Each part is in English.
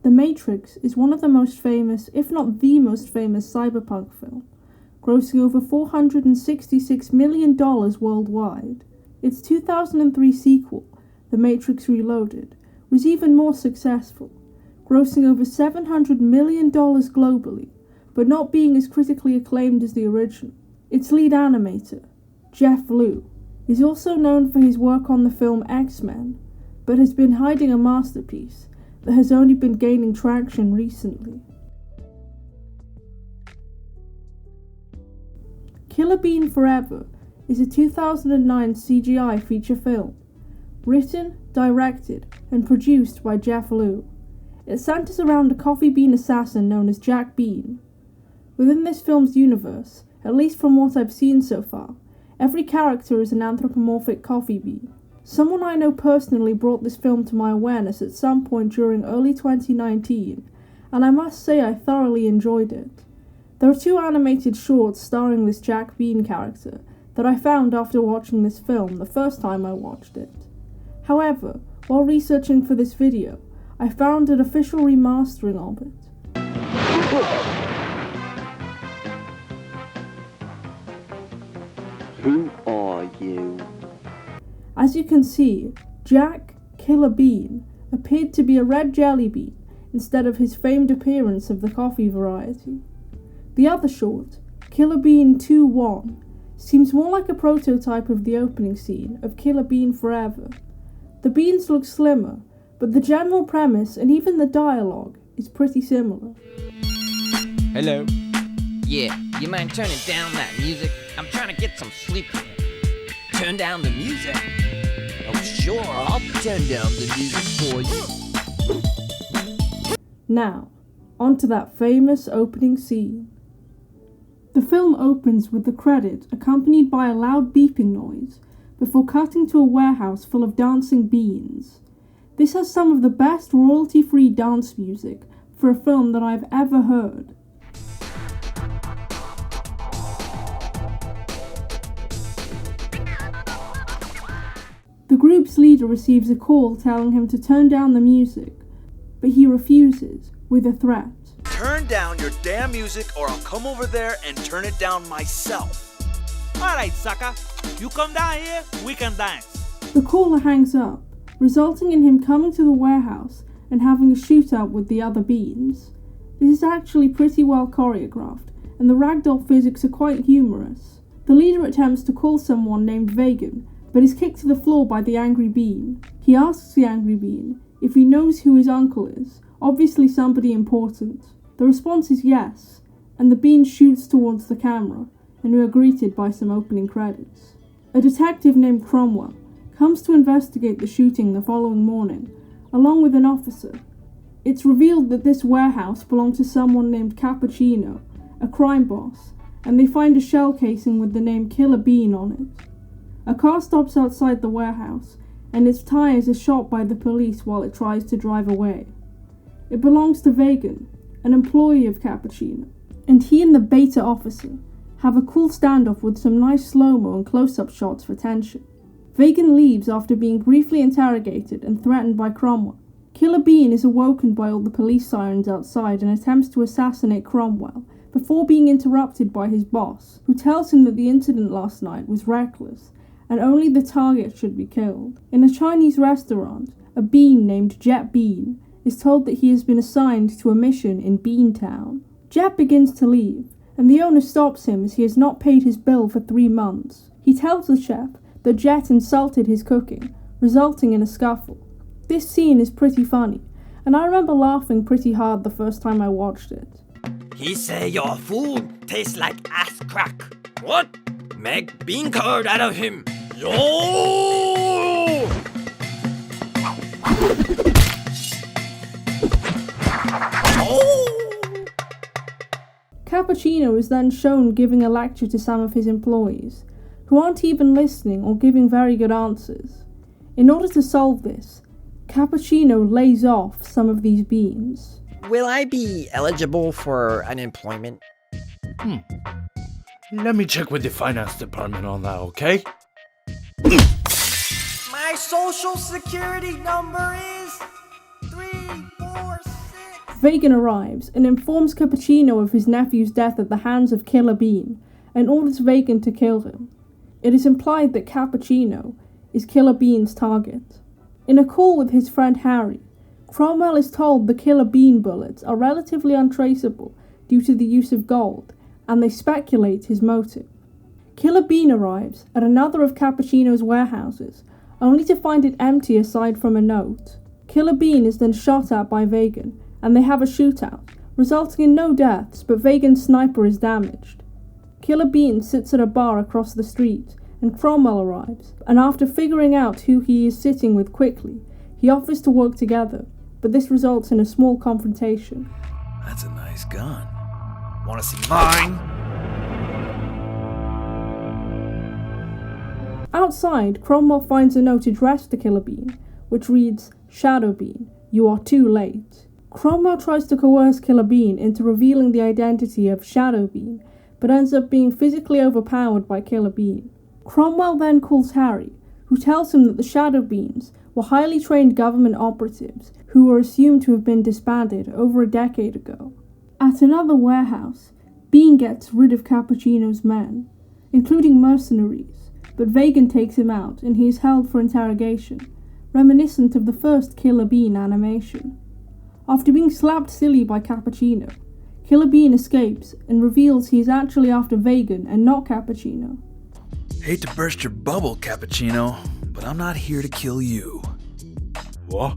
The Matrix is one of the most famous, if not the most famous, cyberpunk film, grossing over $466 million worldwide. Its 2003 sequel, The Matrix Reloaded, was even more successful, grossing over $700 million globally, but not being as critically acclaimed as the original. Its lead animator, Jeff Lew, is also known for his work on the film X-Men, but has been hiding a masterpiece that has only been gaining traction recently. Killer Bean Forever is a 2009 CGI feature film, written, directed, and produced by Jeff Lew. It centers around a coffee bean assassin known as Jack Bean. Within this film's universe, at least from what I've seen so far, every character is an anthropomorphic coffee bean. Someone I know personally brought this film to my awareness at some point during early 2019, and I must say I thoroughly enjoyed it. There are 2 animated shorts starring this Jack Bean character that I found after watching this film the first time I watched it. However, while researching for this video, I found an official remastering of it. Who are you? As you can see, Jack Killer Bean appeared to be a red jelly bean instead of his famed appearance of the coffee variety. The other short, Killer Bean 2-1, seems more like a prototype of the opening scene of Killer Bean Forever. The beans look slimmer, but the general premise and even the dialogue is pretty similar. Hello? Yeah, you mind turning down that music? I'm trying to get some sleep. Turn down the music? Oh sure, I'll turn down the music for you. Now, on to that famous opening scene. The film opens with the credits accompanied by a loud beeping noise, before cutting to a warehouse full of dancing beans. This has some of the best royalty-free dance music for a film that I've ever heard. The group's leader receives a call telling him to turn down the music, but he refuses with a threat. Turn down your damn music or I'll come over there and turn it down myself. Alright, sucker. You come down here, we can dance. The caller hangs up, resulting in him coming to the warehouse and having a shootout with the other beans. This is actually pretty well choreographed, and the ragdoll physics are quite humorous. The leader attempts to call someone named Vegan, but is kicked to the floor by the angry bean. He asks the angry bean if he knows who his uncle is, obviously somebody important. The response is yes, and the bean shoots towards the camera, and we are greeted by some opening credits. A detective named Cromwell comes to investigate the shooting the following morning, along with an officer. It's revealed that this warehouse belonged to someone named Cappuccino, a crime boss, and they find a shell casing with the name Killer Bean on it. A car stops outside the warehouse, and its tires are shot by the police while it tries to drive away. It belongs to Vegan, an employee of Cappuccino, and he and the beta officer have a cool standoff with some nice slow-mo and close-up shots for tension. Vegan leaves after being briefly interrogated and threatened by Cromwell. Killer Bean is awoken by all the police sirens outside and attempts to assassinate Cromwell before being interrupted by his boss, who tells him that the incident last night was reckless and only the target should be killed. In a Chinese restaurant, a bean named Jet Bean is told that he has been assigned to a mission in Beantown. Jet begins to leave, and the owner stops him as he has not paid his bill for 3 months. He tells the chef that Jet insulted his cooking, resulting in a scuffle. This scene is pretty funny, and I remember laughing pretty hard the first time I watched it. He say your food tastes like ass crack. What? Make bean curd out of him. Yo! Cappuccino is then shown giving a lecture to some of his employees, who aren't even listening or giving very good answers. In order to solve this, Cappuccino lays off some of these beans. Will I be eligible for unemployment? Let me check with the finance department on that, okay? My social security number is 346. Vegan arrives and informs Cappuccino of his nephew's death at the hands of Killer Bean and orders Vegan to kill him. It is implied that Cappuccino is Killer Bean's target. In a call with his friend Harry, Cromwell is told the Killer Bean bullets are relatively untraceable due to the use of gold, and they speculate his motive. Killer Bean arrives at another of Cappuccino's warehouses, only to find it empty aside from a note. Killer Bean is then shot at by Vegan, and they have a shootout, resulting in no deaths, but Vegan's sniper is damaged. Killer Bean sits at a bar across the street, and Cromwell arrives, and after figuring out who he is sitting with quickly, he offers to work together, but this results in a small confrontation. That's a nice gun. Wanna see mine? Outside, Cromwell finds a note addressed to Killer Bean, which reads, "Shadow Bean, you are too late." Cromwell tries to coerce Killer Bean into revealing the identity of Shadow Bean, but ends up being physically overpowered by Killer Bean. Cromwell then calls Harry, who tells him that the Shadow Beans were highly trained government operatives who were assumed to have been disbanded over a decade ago. At another warehouse, Bean gets rid of Cappuccino's men, including mercenaries, but Vegan takes him out and he is held for interrogation, reminiscent of the first Killer Bean animation. After being slapped silly by Cappuccino, Killer Bean escapes and reveals he is actually after Vegan and not Cappuccino. Hate to burst your bubble, Cappuccino, but I'm not here to kill you. What?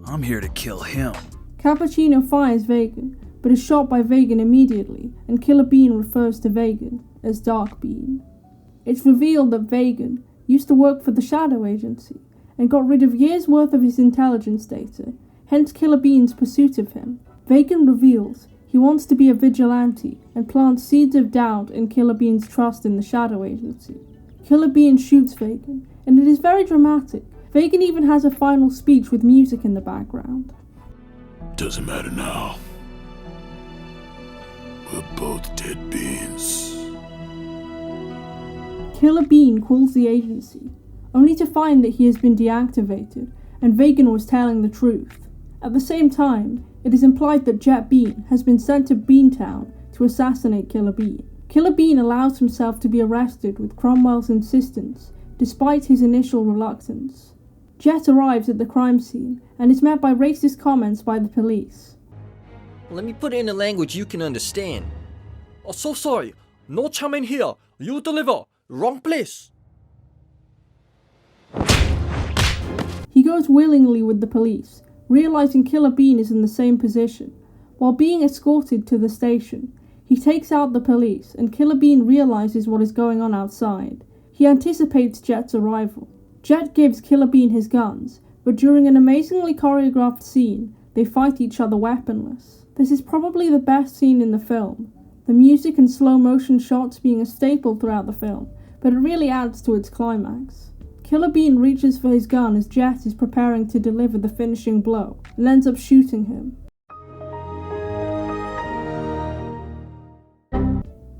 I'm here to kill him. Cappuccino fires Vegan, but is shot by Vegan immediately, and Killer Bean refers to Vegan as Dark Bean. It's revealed that Vegan used to work for the Shadow Agency and got rid of years' worth of his intelligence data, hence Killer Bean's pursuit of him. Vegan reveals he wants to be a vigilante and plants seeds of doubt in Killer Bean's trust in the Shadow Agency. Killer Bean shoots Vegan, and it is very dramatic. Vegan even has a final speech with music in the background. Doesn't matter now. We're both dead beans. Killer Bean calls the agency, only to find that he has been deactivated and Vegan was telling the truth. At the same time, it is implied that Jet Bean has been sent to Beantown to assassinate Killer Bean. Killer Bean allows himself to be arrested with Cromwell's insistence, despite his initial reluctance. Jet arrives at the crime scene and is met by racist comments by the police. Let me put it in a language you can understand. Oh, so sorry. No charm in here. You deliver. Wrong place. He goes willingly with the police, realizing Killer Bean is in the same position. While being escorted to the station, he takes out the police and Killer Bean realizes what is going on outside. He anticipates Jet's arrival. Jet gives Killer Bean his guns, but during an amazingly choreographed scene, they fight each other weaponless. This is probably the best scene in the film, the music and slow motion shots being a staple throughout the film, but it really adds to its climax. Killer Bean reaches for his gun as Jet is preparing to deliver the finishing blow, and ends up shooting him.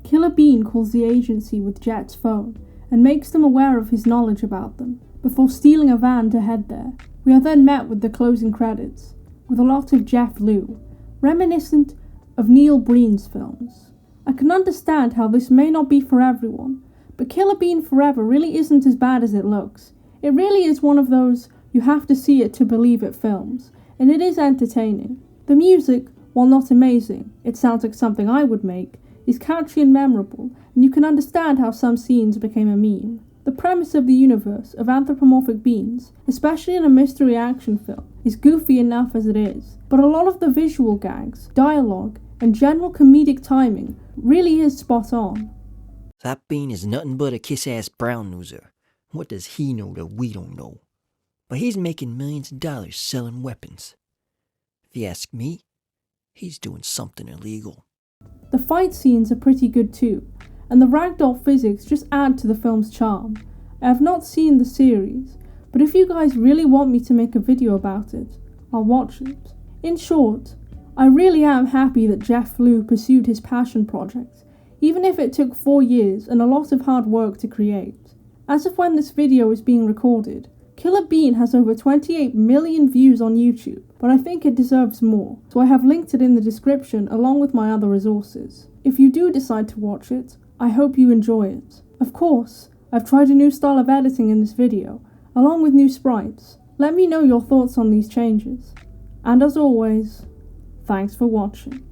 Killer Bean calls the agency with Jet's phone, and makes them aware of his knowledge about them, before stealing a van to head there. We are then met with the closing credits, with a lot of Jeff Lew, reminiscent of Neil Breen's films. I can understand how this may not be for everyone, but Killer Bean Forever really isn't as bad as it looks. It really is one of those you have to see it to believe it films, and it is entertaining. The music, while not amazing, it sounds like something I would make, is catchy and memorable, and you can understand how some scenes became a meme. The premise of the universe of anthropomorphic beings, especially in a mystery action film, is goofy enough as it is, but a lot of the visual gags, dialogue, and general comedic timing really is spot on. That Bean is nothing but a kiss-ass brown noser. What does he know that we don't know? But he's making millions of dollars selling weapons. If you ask me, he's doing something illegal. The fight scenes are pretty good too, and the ragdoll physics just add to the film's charm. I have not seen the series, but if you guys really want me to make a video about it, I'll watch it. In short, I really am happy that Jeff Lew pursued his passion project, even if it took 4 years and a lot of hard work to create. As of when this video is being recorded, Killer Bean has over 28 million views on YouTube, but I think it deserves more, so I have linked it in the description along with my other resources. If you do decide to watch it, I hope you enjoy it. Of course, I've tried a new style of editing in this video, along with new sprites. Let me know your thoughts on these changes. And as always, thanks for watching.